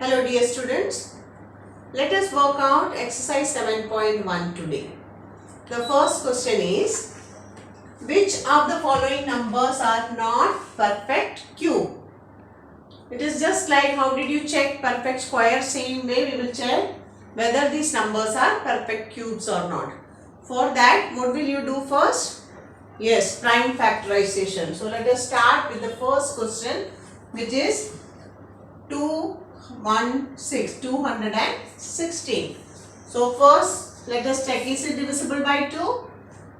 Hello dear students, let us work out exercise 7.1 today. The first question is, which of the following numbers are not perfect cube? It is just like how did you check perfect square, same way we will check whether these numbers are perfect cubes or not. For that, what will you do first? Yes, prime factorization. So let us start with the first question, which is 216. So first let us check, is it divisible by 2?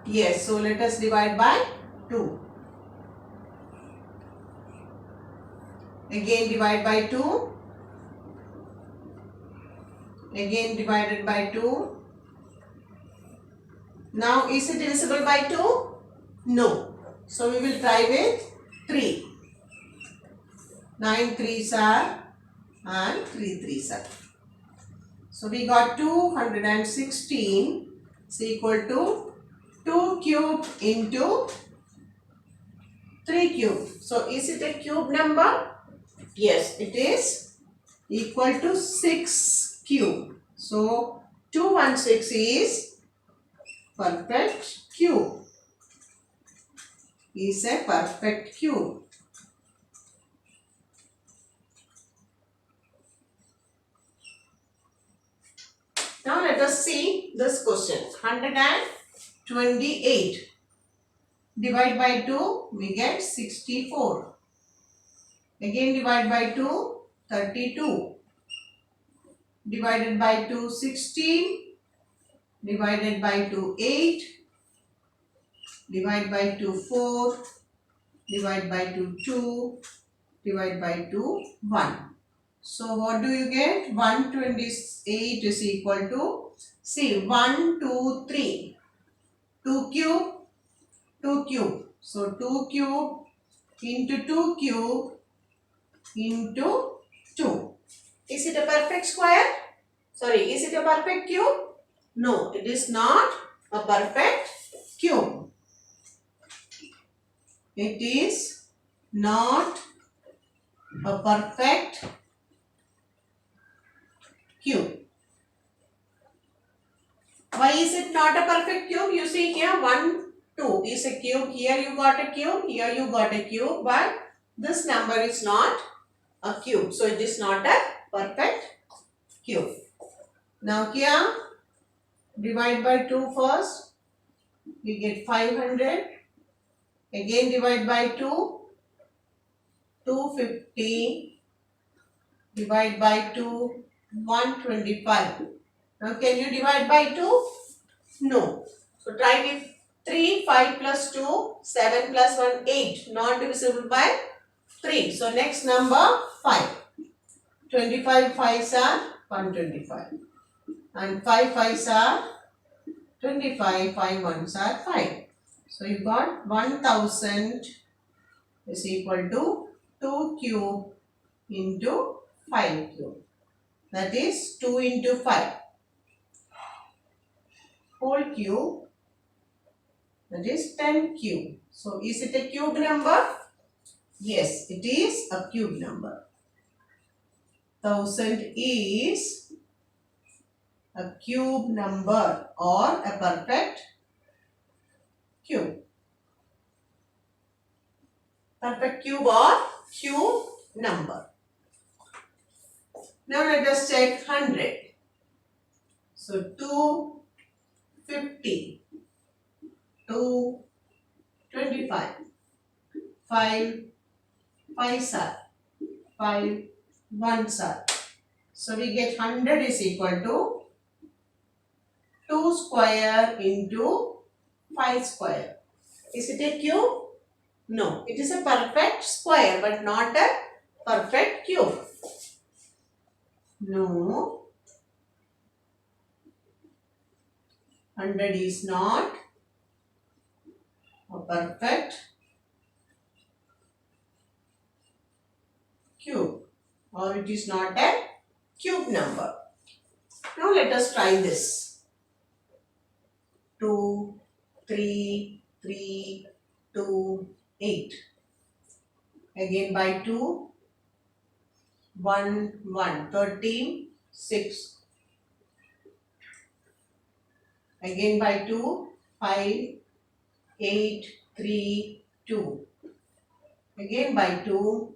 Yes, so let us divide by 2. Again divide by 2. Again divided by 2. Now is it divisible by 2? No. So we will try with 3. 9 3s are and 3 3s are. So we got 216 is equal to 2 cube into 3 cube. So is it a cube number? Yes, it is equal to 6 cube. So 216 is perfect cube. Is a perfect cube. Now let us see this question. 128. Divide by 2, we get 64. Again divide by 2, 32. Divided by 2, 16. Divided by 2, 8. Divide by 2, 4. Divide by 2, 2. Divide by 2, 1. So what do you get? 128 is equal to, see, 1, 2, 3. 2 cube, 2 cube. So 2 cube into 2 cube into 2. Is it a perfect square? Sorry, is it a perfect cube? No, it is not a perfect cube. It is not a perfect cube. Why is it not a perfect cube? You see here 1, 2 is a cube. Here you got a cube. Here you got a cube. But this number is not a cube. So it is not a perfect cube. Now here divide by 2 first. We get 500. Again divide by 2. 250. Divide by 2. 125. Now can you divide by 2? No. So try with 3, 5 plus 2, 7 plus 1, 8. Not divisible by 3. So next number 5. 25 5s are 125. And 5 5s are 25. 5 1s are 5. So you got 1000 is equal to 2 cube into 5 cube. That is 2 into 5 whole cube. That is 10 cube. So is it a cube number? Yes, it is a cube number. 1000 is a cube number or a perfect cube. Perfect cube or cube number. Now let us check 100. So 250, 225, 5 5s are 5 1s are. So we get 100 is equal to 2 square into 5 square. Is it a cube? No, it is a perfect square but not a perfect cube. No, 100 is not a perfect cube or it is not a cube number. Now let us try this. 2, 3, 3, 2, 8. Again by 2. 1, 1. 13, 6. Again by 2, 5, 8, 3, 2. Again by 2,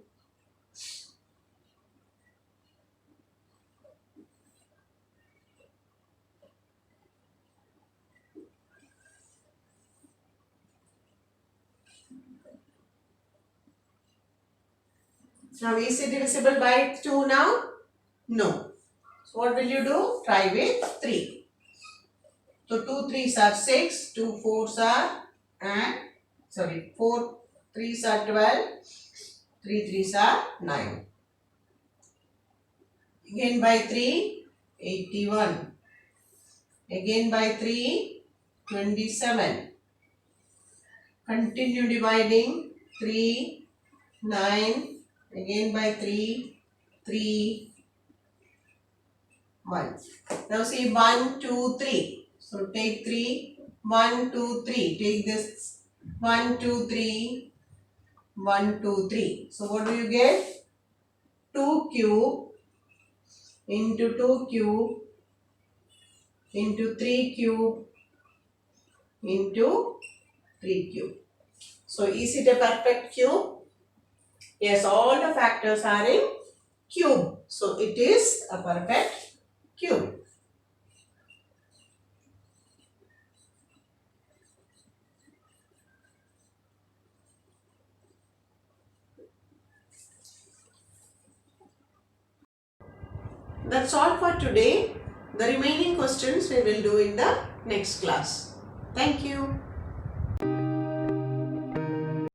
now is it divisible by 2 now? No. So what will you do? Try with 3. So 2 3s are 6, 2 4s are and 4 3s are 12, 3 3s are 9. Again by 3, 81. Again by 3, 27. Continue dividing. 3, 9. Again by 3, 3, 1. Now see 1, 2, 3. So take 3, 1, 2, 3. Take this 1, 2, 3, 1, 2, 3. So what do you get? 2 cube into 2 cube into 3 cube into 3 cube. So is it a perfect cube? Yes, all the factors are in cube. So it is a perfect cube. That's all for today. The remaining questions we will do in the next class. Thank you.